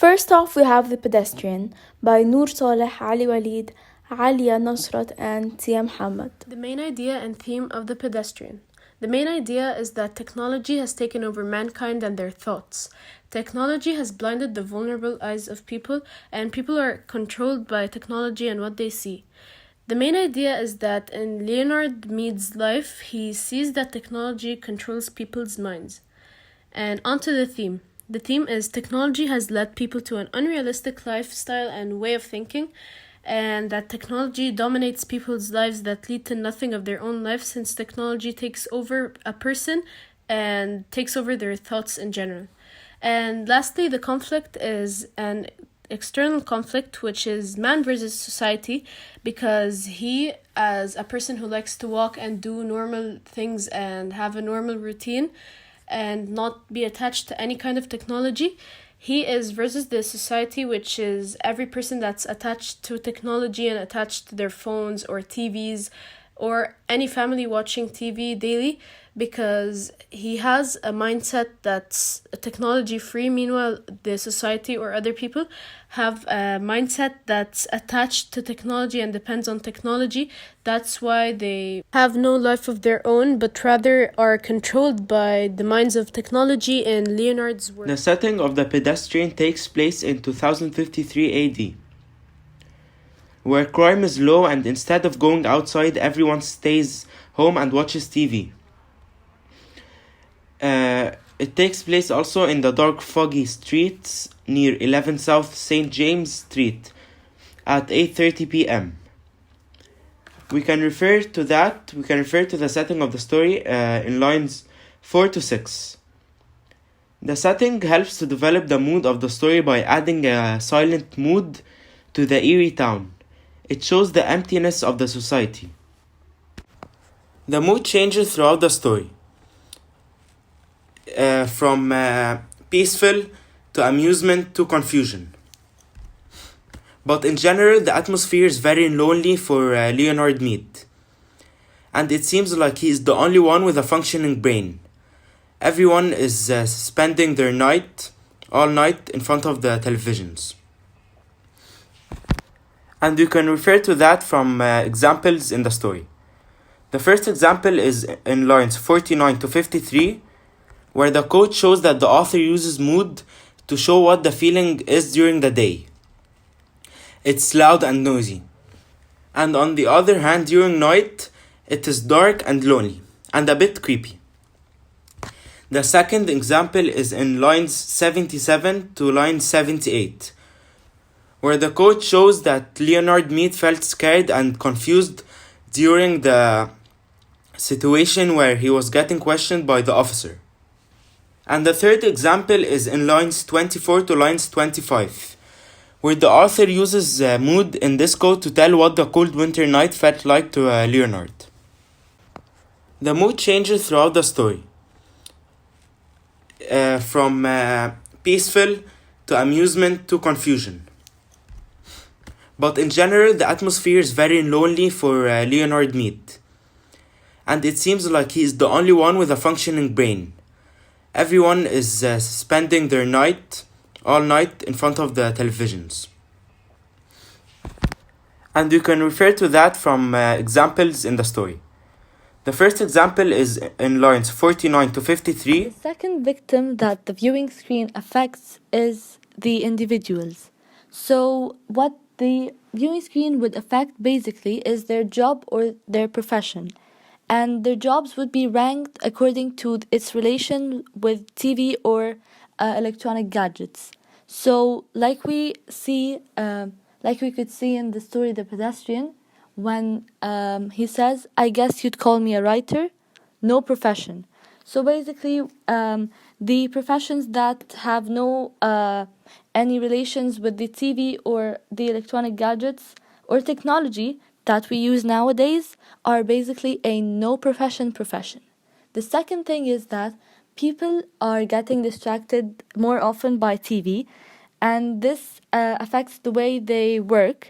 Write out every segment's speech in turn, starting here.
First off, we have The Pedestrian by Noor Saleh, Ali Walid, Alia Nasrat, and Tia Muhammad. The main idea and theme of The Pedestrian. The main idea is that technology has taken over mankind and their thoughts. Technology has blinded the vulnerable eyes of people, and people are controlled by technology and what they see. The main idea is that in Leonard Mead's life, he sees that technology controls people's minds. And onto the theme. The theme is technology has led people to an unrealistic lifestyle and way of thinking, and that technology dominates people's lives that lead to nothing of their own life, since technology takes over a person and takes over their thoughts in general. And lastly, the conflict is an external conflict, which is man versus society, because he, as a person who likes to walk and do normal things and have a normal routine and not be attached to any kind of technology, he is versus the society, which is every person that's attached to technology and attached to their phones or TVs or any family watching TV daily, because he has a mindset that's technology free. Meanwhile, the society or other people have a mindset that's attached to technology and depends on technology. That's why they have no life of their own, but rather are controlled by the minds of technology in Leonard's work. The setting of The Pedestrian takes place in 2053 AD, where crime is low, and instead of going outside, everyone stays home and watches TV. It takes place also in the dark, foggy streets near 11 South St. James Street at 8:30 p.m. We can refer to the setting of the story in lines 4 to 6. The setting helps to develop the mood of the story by adding a silent mood to the eerie town. It shows the emptiness of the society. The mood changes throughout the story, from peaceful to amusement to confusion. But in general, the atmosphere is very lonely for Leonard Mead, and it seems like he is the only one with a functioning brain. Everyone is spending their night, all night, in front of the televisions. And you can refer to that from examples in the story. The first example is in lines 49 to 53, where the quote shows that the author uses mood to show what the feeling is during the day. It's loud and noisy. And on the other hand, during night, it is dark and lonely, and a bit creepy. The second example is in lines 77 to line 78, where the quote shows that Leonard Mead felt scared and confused during the situation where he was getting questioned by the officer. And the third example is in lines 24 to lines 25, where the author uses mood in this quote to tell what the cold winter night felt like to Leonard. The mood changes throughout the story, from peaceful to amusement to confusion. But in general, the atmosphere is very lonely for Leonard Mead, and it seems like he is the only one with a functioning brain. Everyone is spending their night, all night, in front of the televisions. And you can refer to that from examples in the story. The first example is in lines 49 to 53. The second victim that the viewing screen affects is the individuals. So what the viewing screen would affect basically is their job or their profession. And their jobs would be ranked according to its relation with TV or electronic gadgets. So, like we could see in the story The Pedestrian, when he says, "I guess you'd call me a writer, no profession." So basically, the professions that have no any relations with the TV or the electronic gadgets or technology that we use nowadays are basically a no profession. The second thing is that people are getting distracted more often by TV, and this affects the way they work.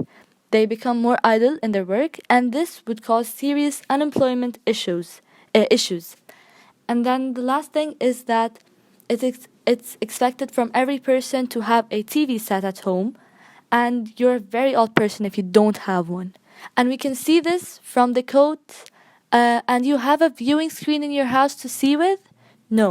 They become more idle in their work, and this would cause serious unemployment issues. And then the last thing is that it it's expected from every person to have a TV set at home, and you're a very odd person if you don't have one. And we can see this from the quote, and you have a viewing screen in your house to see with? No.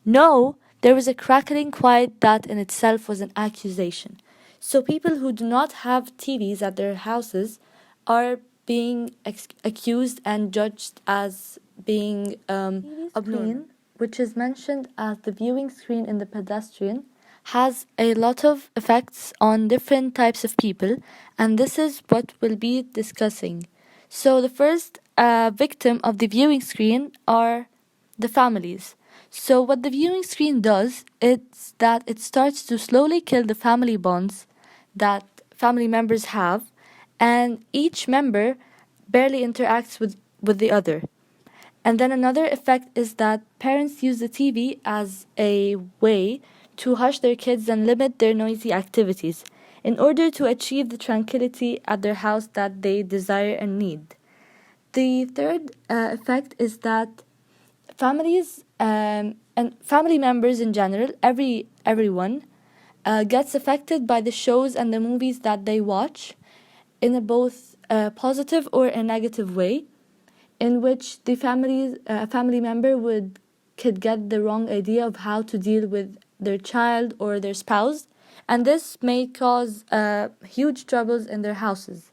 No, there was a crackling quiet that in itself was an accusation. So people who do not have TVs at their houses are being accused and judged as being abnormal. Which is mentioned as the viewing screen in the pedestrian, has a lot of effects on different types of people, and this is what we'll be discussing. So, the first victim of the viewing screen are the families. So, what the viewing screen does is that it starts to slowly kill the family bonds that family members have, and each member barely interacts with the other. And then another effect is that parents use the TV as a way to hush their kids and limit their noisy activities in order to achieve the tranquility at their house that they desire and need. The third effect is that families and family members in general, everyone, gets affected by the shows and the movies that they watch in a both positive or a negative way, in which the family member could get the wrong idea of how to deal with their child or their spouse, and this may cause huge troubles in their houses.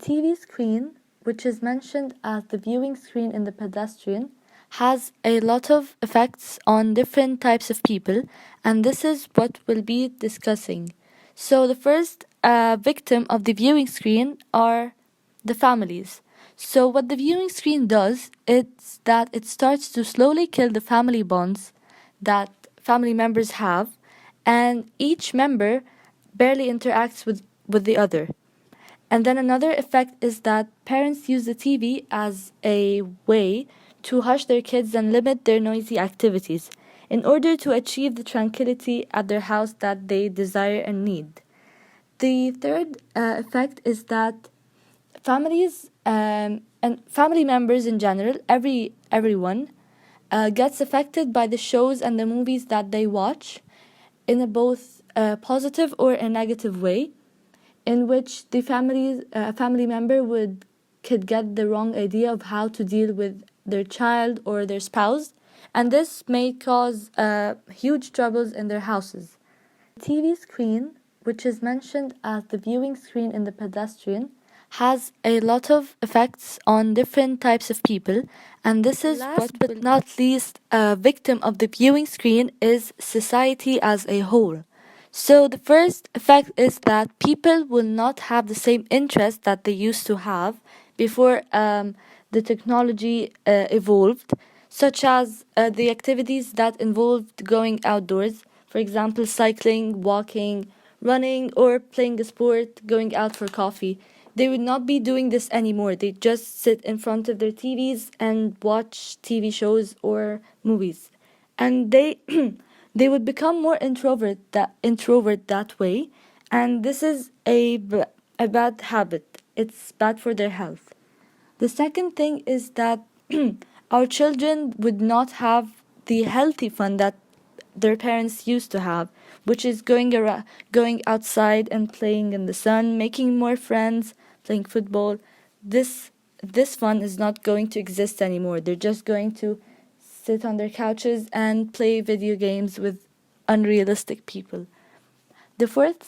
TV screen, which is mentioned as the viewing screen in the pedestrian, has a lot of effects on different types of people, and this is what we'll be discussing. So, the first victim of the viewing screen are the families. So, what the viewing screen does is that it starts to slowly kill the family bonds that family members have, and each member barely interacts with the other. And then another effect is that parents use the TV as a way to hush their kids and limit their noisy activities in order to achieve the tranquility at their house that they desire and need. The third effect is that families and family members in general, everyone, gets affected by the shows and the movies that they watch in a both positive or a negative way, in which the family member could get the wrong idea of how to deal with their child or their spouse, and this may cause huge troubles in their houses. TV screen, which is mentioned as the viewing screen in the pedestrian, has a lot of effects on different types of people, and this is last but not least a victim of the viewing screen is society as a whole. So the first effect is that people will not have the same interest that they used to have before the technology evolved, such as the activities that involved going outdoors, for example, cycling, walking, running, or playing a sport, going out for coffee. They would not be doing this anymore. They just sit in front of their TVs and watch TV shows or movies. And they they would become more introvert that way, and this is a bad habit. It's bad for their health. The second thing is that our children would not have the healthy fun that their parents used to have, which is going outside and playing in the sun, making more friends, playing football. This fun is not going to exist anymore. They're just going to sit on their couches and play video games with unrealistic people. The fourth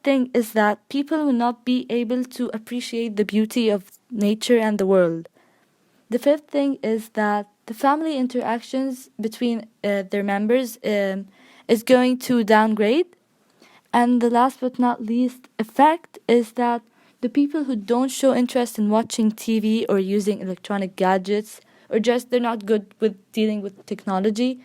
thing is that people will not be able to appreciate the beauty of nature and the world. The fifth thing is that the family interactions between their members is going to downgrade. And the last but not least effect is that the people who don't show interest in watching TV or using electronic gadgets, or just they're not good with dealing with technology,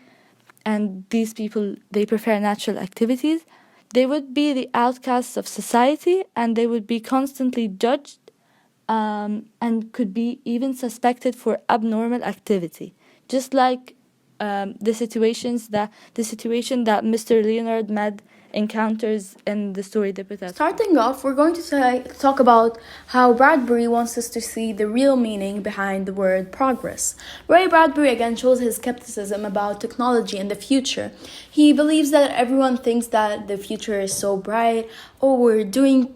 and these people, they prefer natural activities, they would be the outcasts of society, and they would be constantly judged, and could be even suspected for abnormal activity, just like the situation that Mr. Leonard met encounters in the story The Pedestrian. Starting off, we're going to talk about how Bradbury wants us to see the real meaning behind the word progress. Ray Bradbury again shows his skepticism about technology and the future. He believes that everyone thinks that the future is so bright. Oh, we're doing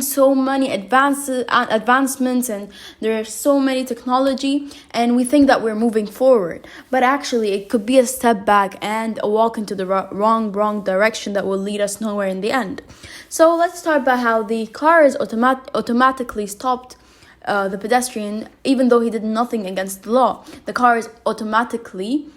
so many advancements, and there are so many technology, and we think that we're moving forward. But actually, it could be a step back and a walk into the wrong direction that will lead us nowhere in the end. So let's start by how the car is automatically stopped the pedestrian, even though he did nothing against the law. The car is automatically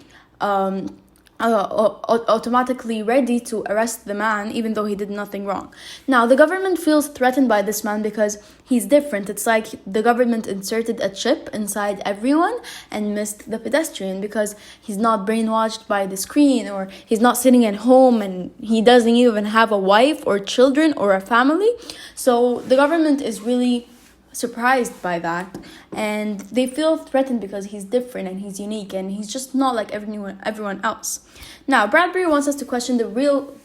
ready to arrest the man, even though he did nothing wrong. Now, the government feels threatened by this man because he's different. It's like the government inserted a chip inside everyone and missed the pedestrian because he's not brainwashed by the screen, or he's not sitting at home and he doesn't even have a wife or children or a family. So the government is really surprised by that, and they feel threatened because he's different and he's unique and he's just not like everyone else. Now, Bradbury wants us to question the real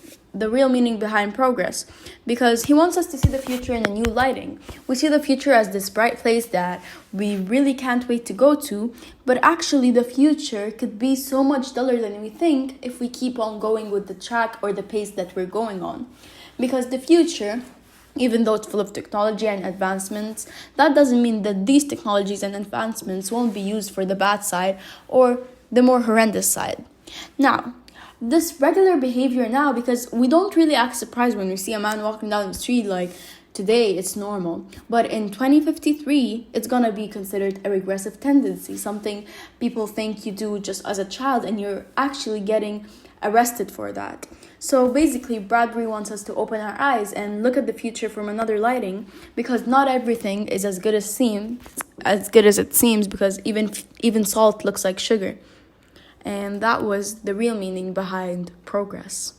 meaning behind progress, because he wants us to see the future in a new lighting. We see the future as this bright place that we really can't wait to go to, but actually the future could be so much duller than we think if we keep on going with the track or the pace that we're going on. Because the future, even though it's full of technology and advancements, that doesn't mean that these technologies and advancements won't be used for the bad side or the more horrendous side. Now, this regular behavior now, because we don't really act surprised when we see a man walking down the street, like today it's normal. But in 2053, it's gonna be considered a regressive tendency, something people think you do just as a child, and you're actually getting arrested for that. So basically, Bradbury wants us to open our eyes and look at the future from another lighting, because not everything is as good as it seems, because even salt looks like sugar. And that was the real meaning behind progress.